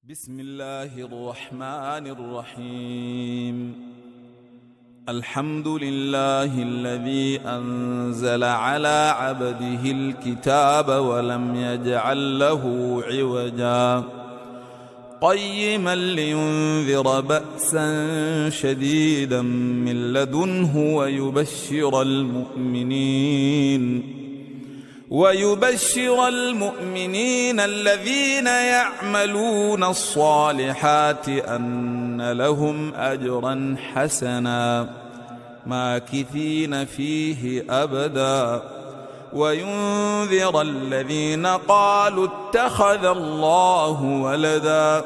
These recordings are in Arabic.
بسم الله الرحمن الرحيم. الحمد لله الذي أنزل على عبده الكتاب ولم يجعل له عوجا قيما لينذر بأسا شديدا من لدنه ويبشر المؤمنين الذين يعملون الصالحات أن لهم أجرا حسنا ماكثين فيه أبدا وينذر الذين قالوا اتخذ الله ولدا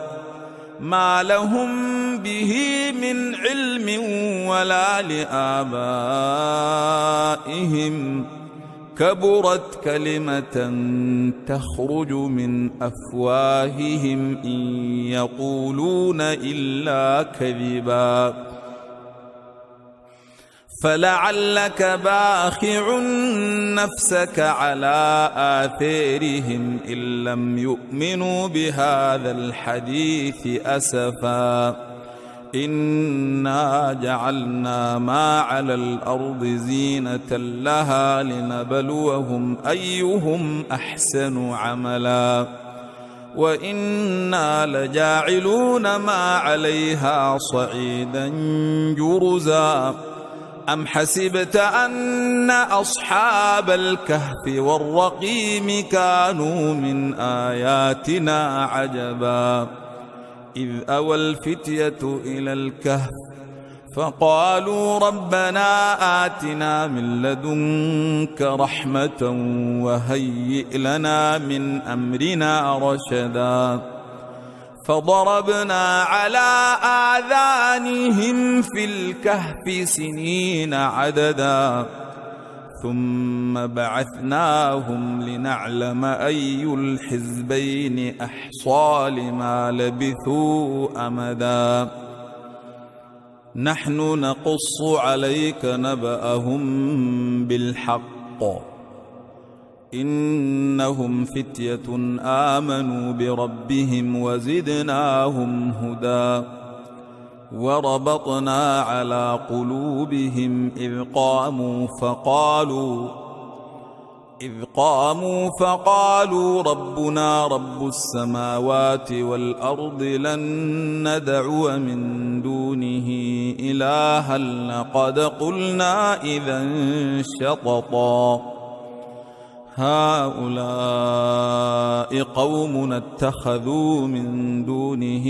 ما لهم به من علم ولا لآبائهم كبرت كلمة تخرج من أفواههم إن يقولون إلا كذبا فلعلك باخع نفسك على آثارهم إن لم يؤمنوا بهذا الحديث أسفا إنا جعلنا ما على الأرض زينة لها لنبلوهم أيهم أحسن عملا وإنا لجاعلون ما عليها صعيدا جرزا أم حسبت أن أصحاب الكهف والرقيم كانوا من آياتنا عجبا إذ أوى الفتية إلى الكهف فقالوا ربنا آتنا من لدنك رحمة وهيئ لنا من أمرنا رشدا فضربنا على آذانهم في الكهف سنين عددا ثم بعثناهم لنعلم أي الحزبين أحصى لما لبثوا أمدا نحن نقص عليك نبأهم بالحق إنهم فتية آمنوا بربهم وزدناهم هدى وربطنا على قلوبهم إذ قاموا فقالوا ربنا رب السماوات والأرض لن ندعو من دونه إلها لقد قلنا إذا شططا هؤلاء قومنا اتخذوا من دونه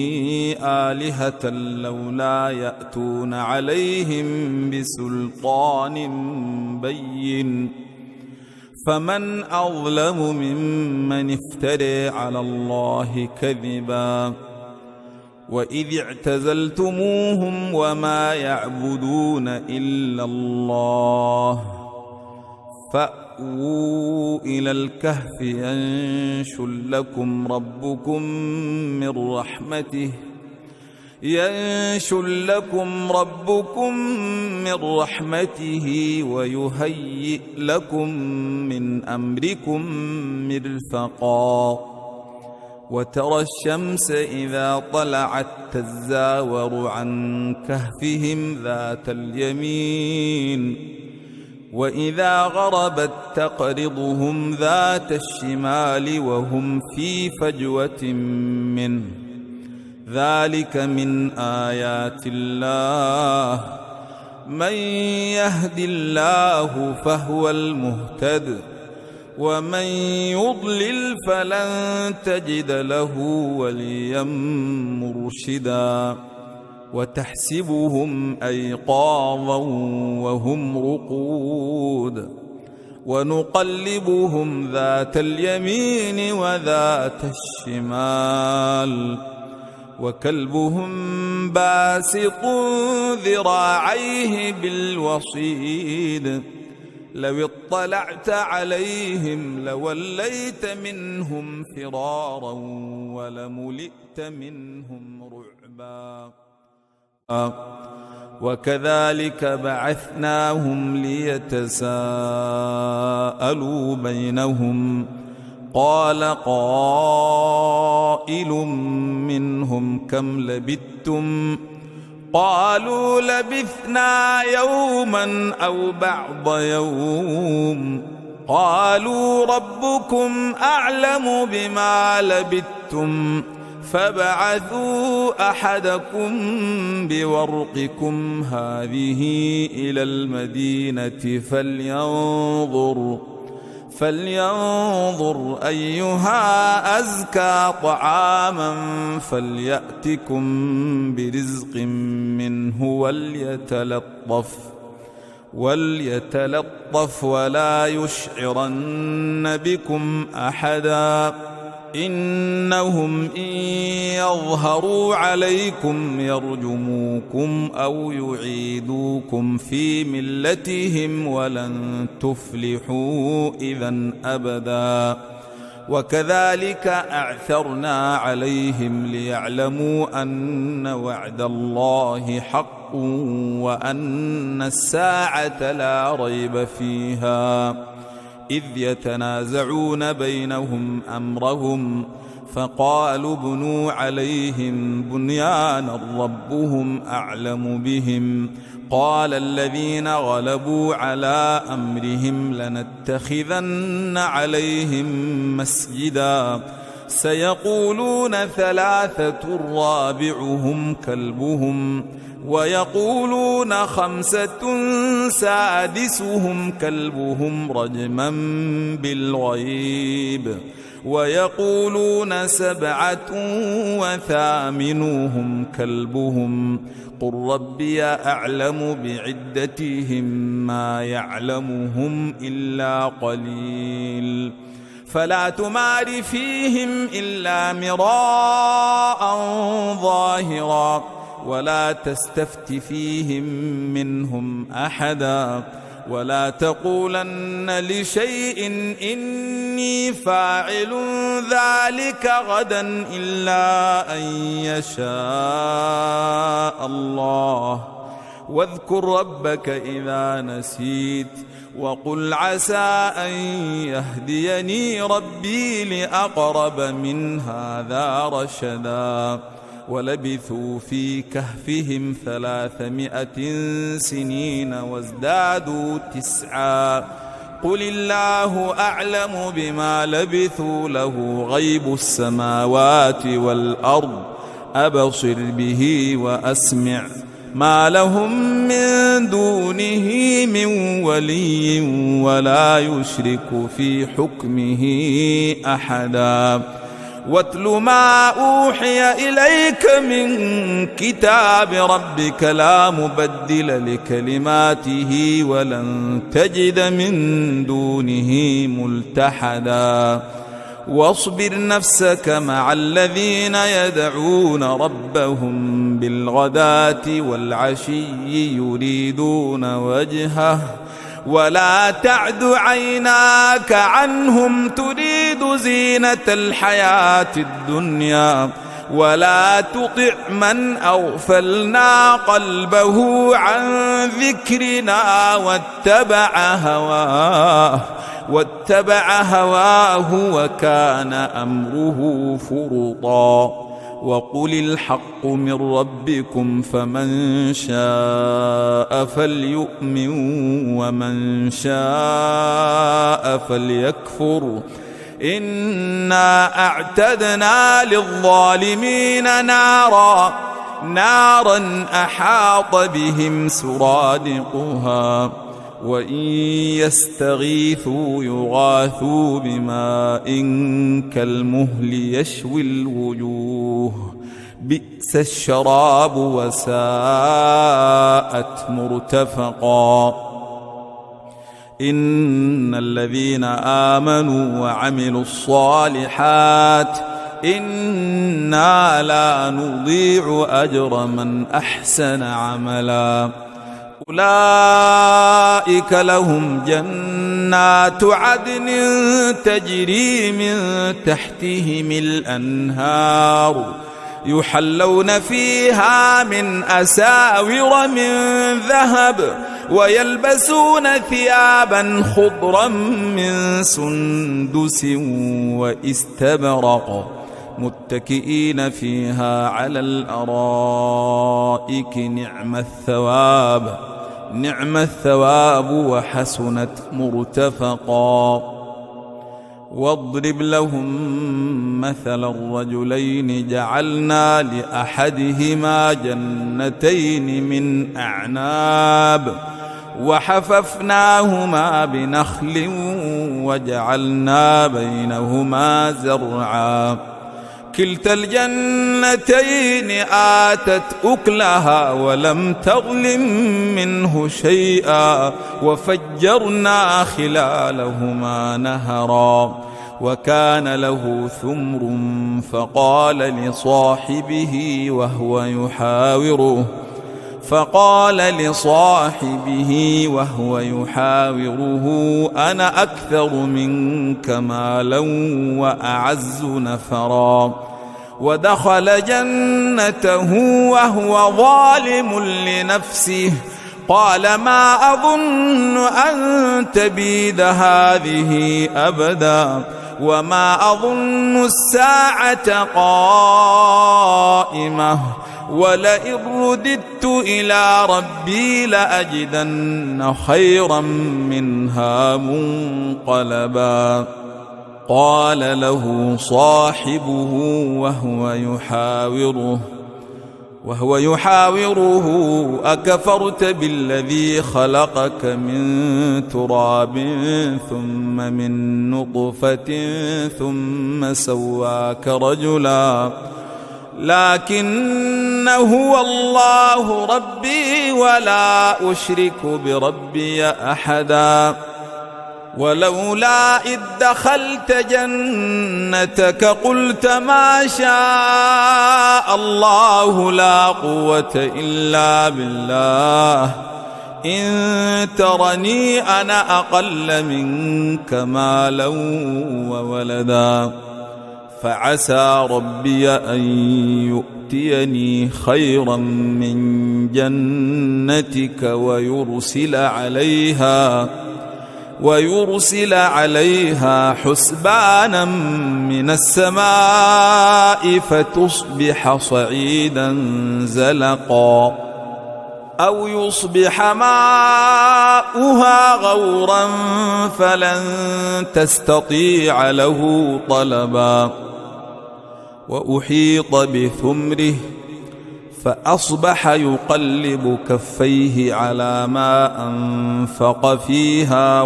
آلهة لولا يأتون عليهم بسلطان بين فمن أظلم ممن افترى على الله كذبا وإذ اعتزلتموهم وما يعبدون إلا الله فأووا إلى الكهف ينشر لكم ربكم من رحمته ويهيئ لكم من أمركم مرفقا وترى الشمس إذا طلعت تزاور عن كهفهم ذات اليمين وإذا غربت تقرضهم ذات الشمال وهم في فجوة منه ذلك من آيات الله من يهد الله فهو المهتد ومن يضلل فلن تجد له وليا مرشدا وتحسبهم أيقاظا وهم رقود ونقلبهم ذات اليمين وذات الشمال وكلبهم باسط ذراعيه بالوصيد لو اطلعت عليهم لوليت منهم فرارا ولملئت منهم رعبا وكذلك بعثناهم ليتساءلوا بينهم قال قائل منهم منهم كم لبثتم قالوا لبثنا يوما أو بعض يوم قالوا ربكم أعلم بما لبثتم فابعثوا أحدكم بورقكم هذه إلى المدينة فلينظر أيها أزكى طعاما فليأتكم برزق منه وليتلطف ولا يشعرن بكم أحدا إنهم إن يظهروا عليكم يرجموكم أو يعيدوكم في ملتهم ولن تفلحوا إذا أبدا وكذلك أعثرنا عليهم ليعلموا أن وعد الله حق وأن الساعة لا ريب فيها إذ يتنازعون بينهم أمرهم فقالوا ابنوا عليهم بنيانا ربهم أعلم بهم قال الذين غلبوا على أمرهم لنتخذن عليهم مسجدا سيقولون ثلاثة رابعهم كلبهم ويقولون خمسة سادسهم كلبهم رجما بالغيب ويقولون سبعة وثامنهم كلبهم قل ربي أعلم بعدتهم ما يعلمهم إلا قليل فلا تمار فيهم إلا مراء ظاهرا ولا تستفت فيهم منهم أحدا ولا تقولن لشيء إني فاعل ذلك غدا إلا أن يشاء الله واذكر ربك إذا نسيت وقل عسى أن يهديني ربي لأقرب من هذا رشدا ولبثوا في كهفهم 300 سنين وازدادوا 9 قل الله أعلم بما لبثوا له غيب السماوات والأرض أبصر به وأسمع ما لهم من دونه من ولي ولا يشرك في حكمه أحدا واتل ما أوحي إليك من كتاب ربك لا مبدل لكلماته ولن تجد من دونه ملتحدا واصبر نفسك مع الذين يدعون ربهم بالغداة والعشي يريدون وجهه ولا تعد عيناك عنهم تريد زينة الحياة الدنيا ولا تطع من أغفلنا قلبه عن ذكرنا واتبع هواه وكان أمره فرطا وقل الحق من ربكم فمن شاء فليؤمن ومن شاء فليكفر إنا أعتدنا للظالمين نارا أحاط بهم سرادقها وإن يستغيثوا يغاثوا بماء كالمهل يشوي الوجوه بئس الشراب وساءت مرتفقا إن الذين آمنوا وعملوا الصالحات إنا لا نضيع أجر من أحسن عملا أولئك لهم جنات عدن تجري من تحتهم الأنهار يحلون فيها من أساور من ذهب ويلبسون ثيابا خضرا من سندس واستبرق متكئين فيها على الأرائك نعم الثواب وحسنت مرتفقا. واضرب لهم مثل الرجلين جعلنا لأحدهما جنتين من أعناب وحففناهما بنخل وجعلنا بينهما زرعا كلتا الجنتين آتت أكلها ولم تظلم منه شيئا وفجرنا خلالهما نهرا وكان له ثمر فقال لصاحبه وهو يحاوره أنا أكثر منك مالا وأعز نفرا ودخل جنته وهو ظالم لنفسه قال ما أظن أن تبيد هذه أبدا وما أظن الساعة قائمة ولئن رددت إلى ربي لأجدن خيرا منها منقلبا. قال له صاحبه وهو يحاوره أكفرت بالذي خلقك من تراب ثم من نطفة ثم سواك رجلا لكن هو الله ربي ولا أشرك بربي أحدا ولولا إذ دخلت جنتك قلت ما شاء الله لا قوة إلا بالله إن ترني أنا أقل منك مالا وولدا فعسى ربي أن يؤتيني خيرا من جنتك ويرسل عليها حسبانا من السماء فتصبح صعيدا زلقا أو يصبح ماؤها غورا فلن تستطيع له طلبا وأحيط بثمره فأصبح يقلب كفيه على ما أنفق فيها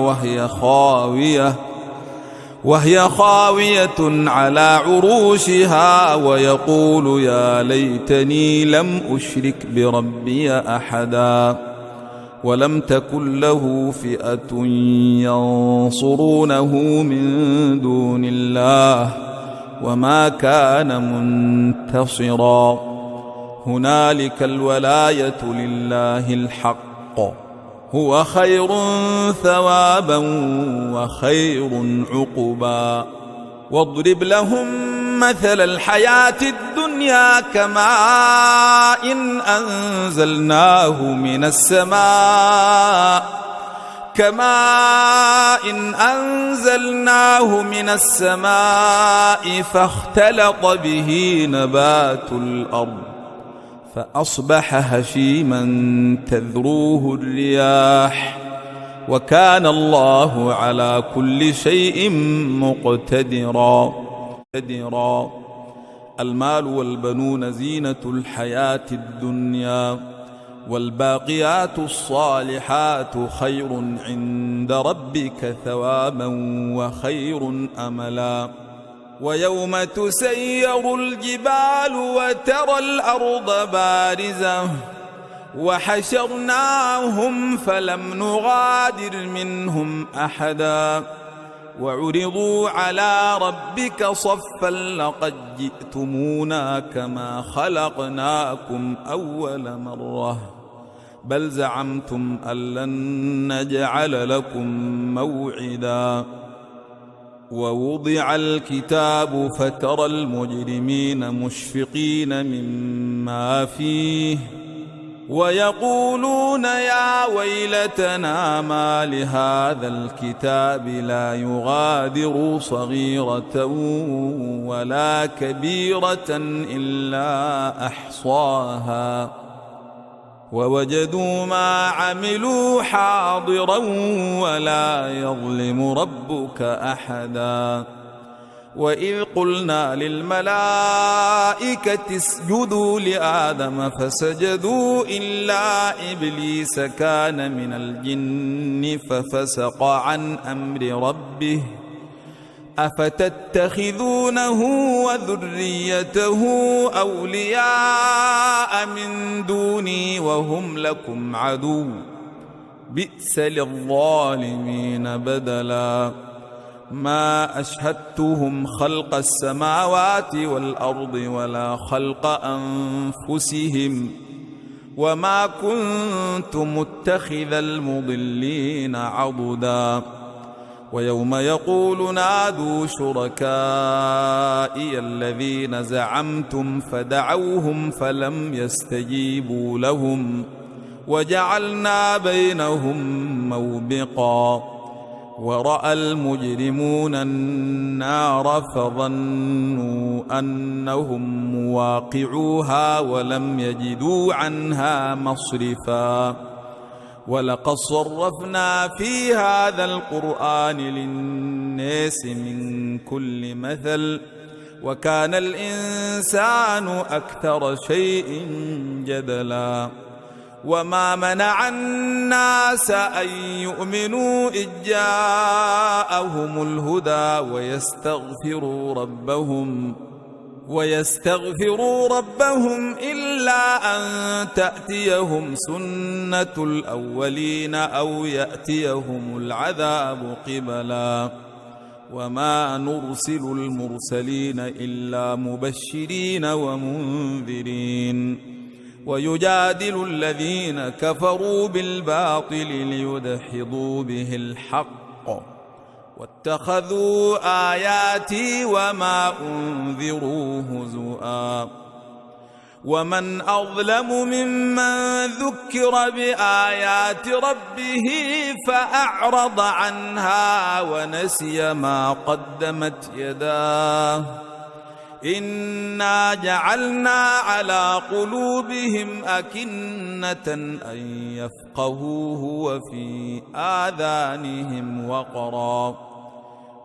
وهي خاوية على عروشها ويقول يا ليتني لم أشرك بربي أحدا ولم تكن له فئة ينصرونه من دون الله وما كان منتصرا هنالك الولاية لله الحق هو خير ثوابا وخير عقبا. واضرب لهم مثل الحياة الدنيا كماء أنزلناه من السماء فاختلط به نبات الأرض فأصبح هشيما تذروه الرياح وكان الله على كل شيء مقتدرا. المال والبنون زينة الحياة الدنيا والباقيات الصالحات خير عند ربك ثوابا وخير أملا. ويوم تسير الجبال وترى الأرض بارزة وحشرناهم فلم نغادر منهم أحدا وعرضوا على ربك صفا لقد جئتمونا كما خلقناكم أول مرة بل زعمتم أن لن نجعل لكم موعدا. ووضع الكتاب فترى المجرمين مشفقين مما فيه ويقولون يا ويلتنا ما لهذا الكتاب لا يغادر صغيرة ولا كبيرة إلا أحصاها ووجدوا ما عملوا حاضرا ولا يظلم ربك أحدا وإذ قلنا للملائكة اسجدوا لآدم فسجدوا إلا إبليس كان من الجن ففسق عن أمر ربه أفتتخذونه وذريته أولياء من دوني وهم لكم عدو بئس للظالمين بدلا ما أشهدتهم خلق السماوات والأرض ولا خلق أنفسهم وما كنت متخذ المضلين عضدا ويوم يقول نادوا شركائي الذين زعمتم فدعوهم فلم يستجيبوا لهم وجعلنا بينهم موبقا ورأى المجرمون النار فظنوا أنهم مواقعوها ولم يجدوا عنها مصرفا ولقد صرفنا في هذا القرآن للناس من كل مثل وكان الإنسان أكثر شيء جدلا وما منع الناس أن يؤمنوا إذ جاءهم الهدى ويستغفروا ربهم إلا أن تأتيهم سنة الأولين أو يأتيهم العذاب قبلا وما نرسل المرسلين إلا مبشرين ومنذرين ويجادل الذين كفروا بالباطل ليدحضوا به الحق واتخذوا آياتي وما أنذروا هزؤا ومن أظلم ممن ذكر بآيات ربه فأعرض عنها ونسي ما قدمت يداه إنا جعلنا على قلوبهم أكنة أن يفقهوه وفي آذانهم وقرا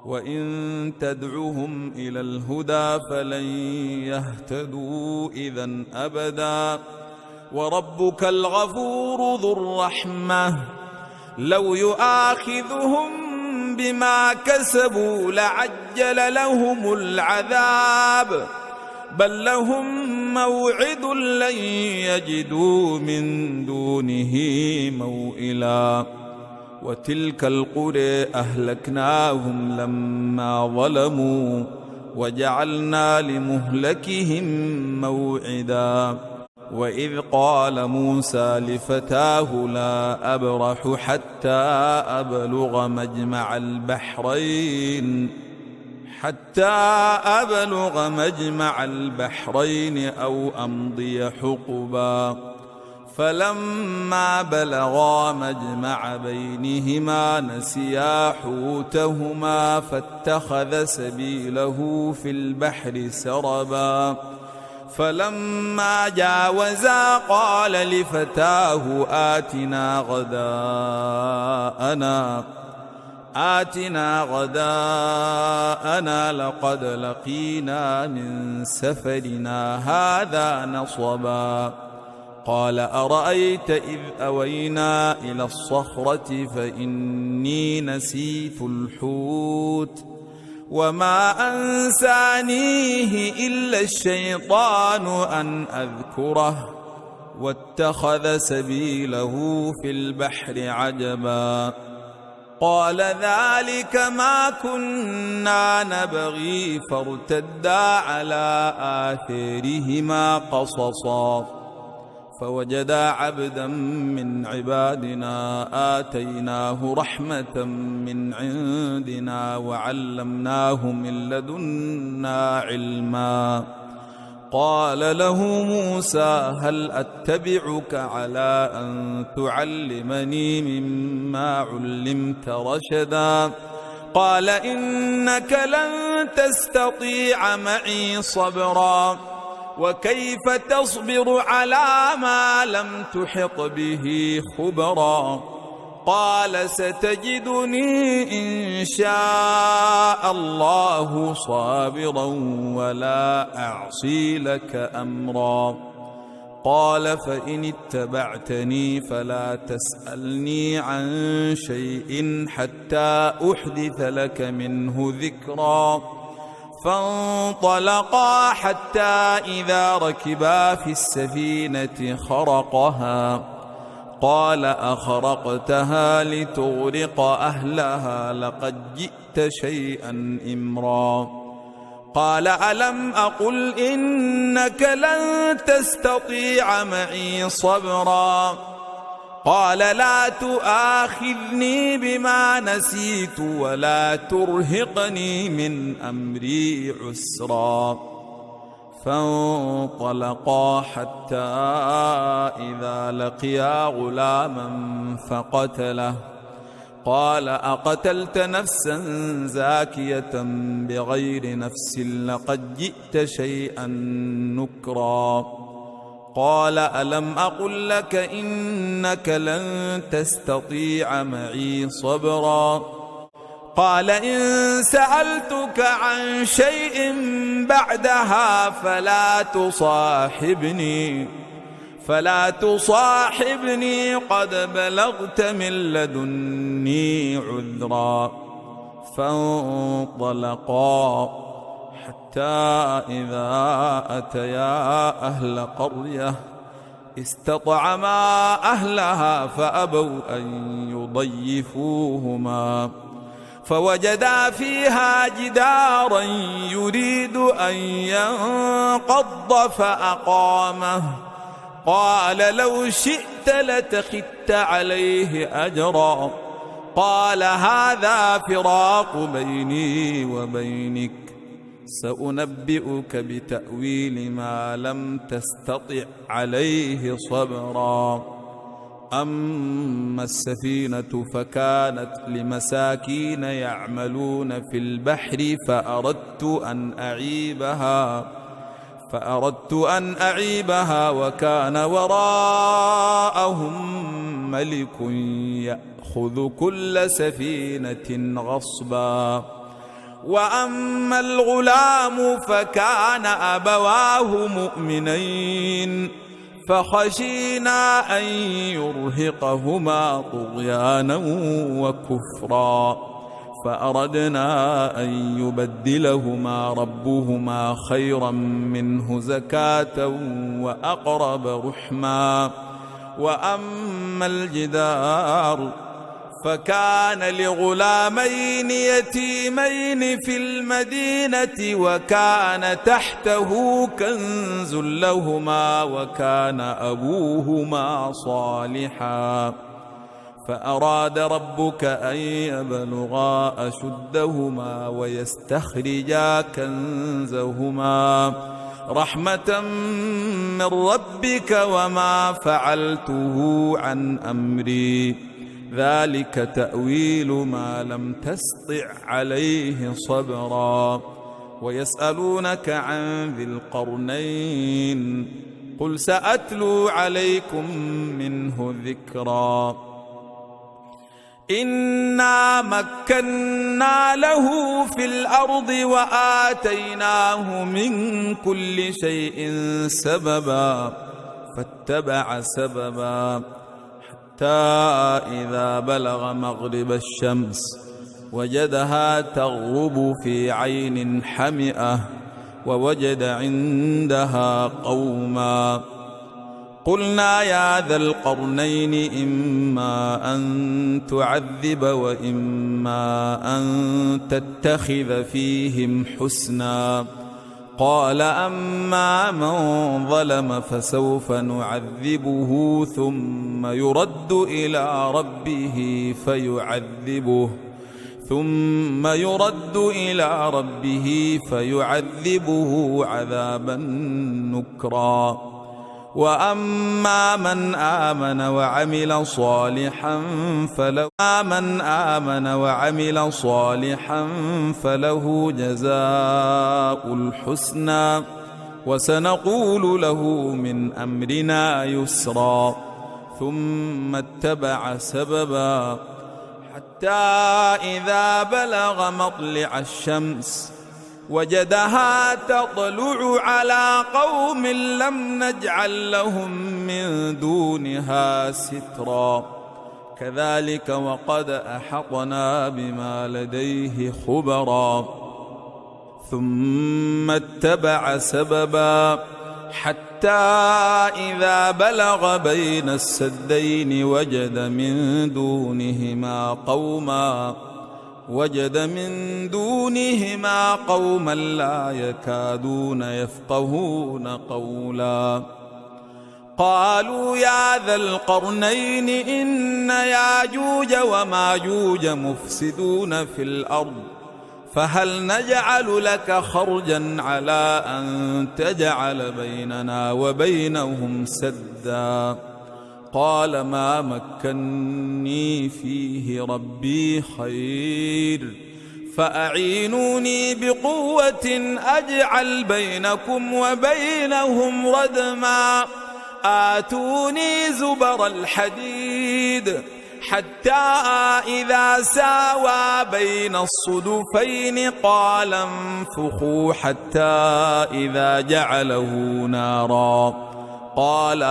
وإن تدعهم إلى الهدى فلن يهتدوا إذن أبدا وربك الغفور ذو الرحمة لو يؤاخذهم بما كسبوا لعجل لهم العذاب بل لهم موعد لن يجدوا من دونه موئلا وتلك القرى أهلكناهم لما ظلموا وجعلنا لمهلكهم موعدا وإذ قال موسى لفتاه لا أبرح حتى أبلغ مجمع البحرين أو أمضي حقبا فلما بلغا مجمع بينهما نسيا حوتهما فاتخذ سبيله في البحر سربا فلما جاوزا قال لفتاه آتنا غداءنا لقد لقينا من سفرنا هذا نصبا قال أرأيت إذ أوينا إلى الصخرة فإني نسيت الحوت وما أنسانيه إلا الشيطان أن أذكره واتخذ سبيله في البحر عجبا قال ذلك ما كنا نبغي فارتدا على آثارهما قصصا فوجدا عبدا من عبادنا آتيناه رحمة من عندنا وعلمناه من لدنا علما قال له موسى هل أتبعك على أن تعلمني مما علمت رشدا قال إنك لن تستطيع معي صبرا وكيف تصبر على ما لم تحط به خبرا قال ستجدني إن شاء الله صابرا ولا أعصي لك أمرا قال فإن اتبعتني فلا تسألني عن شيء حتى أحدث لك منه ذكرا فانطلقا حتى إذا ركبا في السفينة خرقها قال أخرقتها لتغرق أهلها لقد جئت شيئا إمرا قال ألم أقل إنك لن تستطيع معي صبرا قال لا تؤاخذني بما نسيت ولا ترهقني من أمري عسرا فانطلقا حتى إذا لقيا غلاما فقتله قال أقتلت نفسا زاكية بغير نفس لقد جئت شيئا نكرا قال ألم أقل لك إنك لن تستطيع معي صبرا قال إن سألتك عن شيء بعدها فلا تصاحبني قد بلغت من لدني عذرا فانطلقا حتى إذا أتيا أهل قرية استطعما أهلها فأبوا أن يضيفوهما فوجدا فيها جدارا يريد أن ينقض فأقامه قال لو شئت لاتخذت عليه أجرا قال هذا فراق بيني وبينك سأنبئك بتأويل ما لم تستطع عليه صبرا أما السفينة فكانت لمساكين يعملون في البحر فأردت أن أعيبها وكان وراءهم ملك يأخذ كل سفينة غصبا وأما الغلام فكان أبواه مؤمنين فخشينا أن يرهقهما طغيانا وكفرا فأردنا أن يبدلهما ربهما خيرا منه زكاة وأقرب رحما وأما الجدار فكان لغلامين يتيمين في المدينة وكان تحته كنز لهما وكان أبوهما صالحا فأراد ربك أن يبلغا أشدهما ويستخرجا كنزهما رحمة من ربك وما فعلته عن أمري ذلك تأويل ما لم تسطع عليه صبرا ويسألونك عن ذي القرنين قل سأتلو عليكم منه ذكرا إنا مكنا له في الأرض وآتيناه من كل شيء سببا فاتبع سببا حتى إذا بلغ مغرب الشمس وجدها تغرب في عين حمئة ووجد عندها قوما قلنا يا ذا القرنين إما أن تعذب وإما أن تتخذ فيهم حسنا قال أما من ظلم فسوف نعذبه ثم يرد إلى ربه ثم يرد إلى ربه فيعذبه عذابا نكرا. وأما من آمن وعمل صالحا فله جزاء الحسنى وسنقول له من أمرنا يسرا. ثم اتبع سببا حتى إذا بلغ مطلع الشمس وجدها تطلع على قوم لم نجعل لهم من دونها سترا. كذلك وقد أحطنا بما لديه خبرا. ثم اتبع سببا حتى إذا بلغ بين السدين وجد من دونهما قوما لا يكادون يفقهون قولا. قالوا يا ذا القرنين إن ياجوج وماجوج مفسدون في الأرض فهل نجعل لك خرجا على أن تجعل بيننا وبينهم سدا؟ قال ما مكني فيه ربي خير فأعينوني بقوة أجعل بينكم وبينهم ردما. آتوني زبر الحديد حتى إذا ساوى بين الصدفين قال انفخوا حتى إذا جعله نارا قال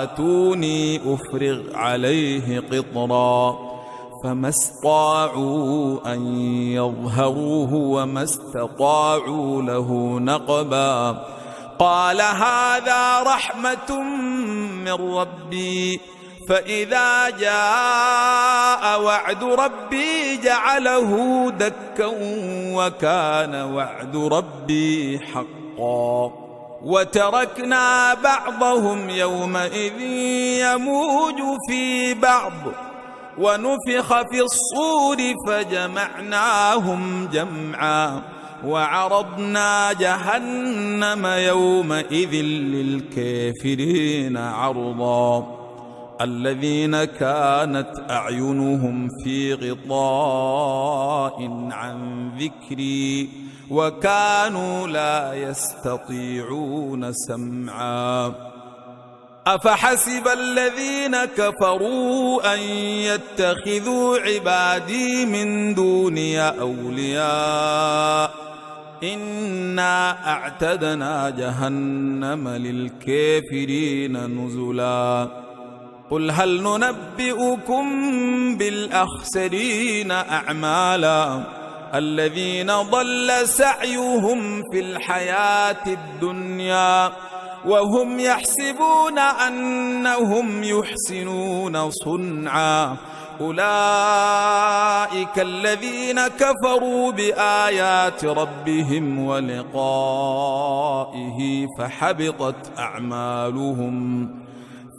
آتوني أفرغ عليه قطرا. فما استطاعوا أن يظهروه وما استطاعوا له نقبا. قال هذا رحمة من ربي فإذا جاء وعد ربي جعله دكا وكان وعد ربي حقا. وتركنا بعضهم يومئذ يموج في بعض ونفخ في الصور فجمعناهم جمعا وعرضنا جهنم يومئذ للكافرين عرضا. الذين كانت أعينهم في غطاء عن ذكري وكانوا لا يستطيعون سمعا. أفحسب الذين كفروا أن يتخذوا عبادي من دوني أولياء إنا أعتدنا جهنم للكافرين نزلا. قل هل ننبئكم بالأخسرين أعمالا الذين ضل سعيهم في الحياة الدنيا وهم يحسبون أنهم يحسنون صنعا. أولئك الذين كفروا بآيات ربهم ولقائه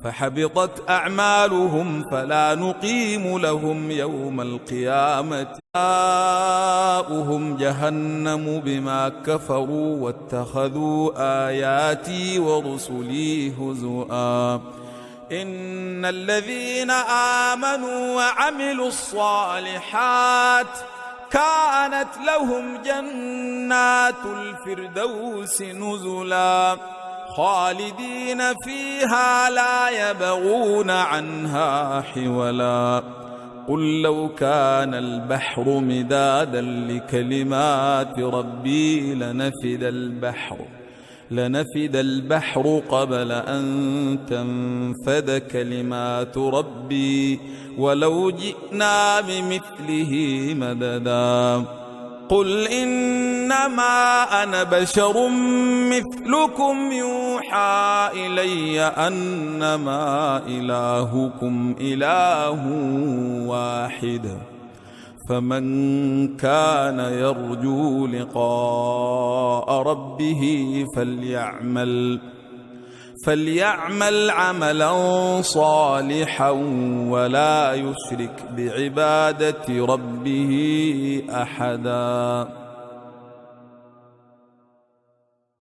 فحبطت أعمالهم فلا نقيم لهم يوم القيامة جزاؤهم جهنم بما كفروا واتخذوا آياتي ورسلي هزؤا. إن الذين آمنوا وعملوا الصالحات كانت لهم جنات الفردوس نزلا خالدين فيها لا يبغون عنها حولا. قل لو كان البحر مدادا لكلمات ربي لنفد البحر قبل أن تنفد كلمات ربي ولو جئنا بمثله مددا. قل إنما أنا بشر مثلكم يوحى إلي أنما إلهكم إله واحد فمن كان يرجو لقاء ربه فليعمل عملا صالحا ولا يشرك بعبادة ربه أحدا.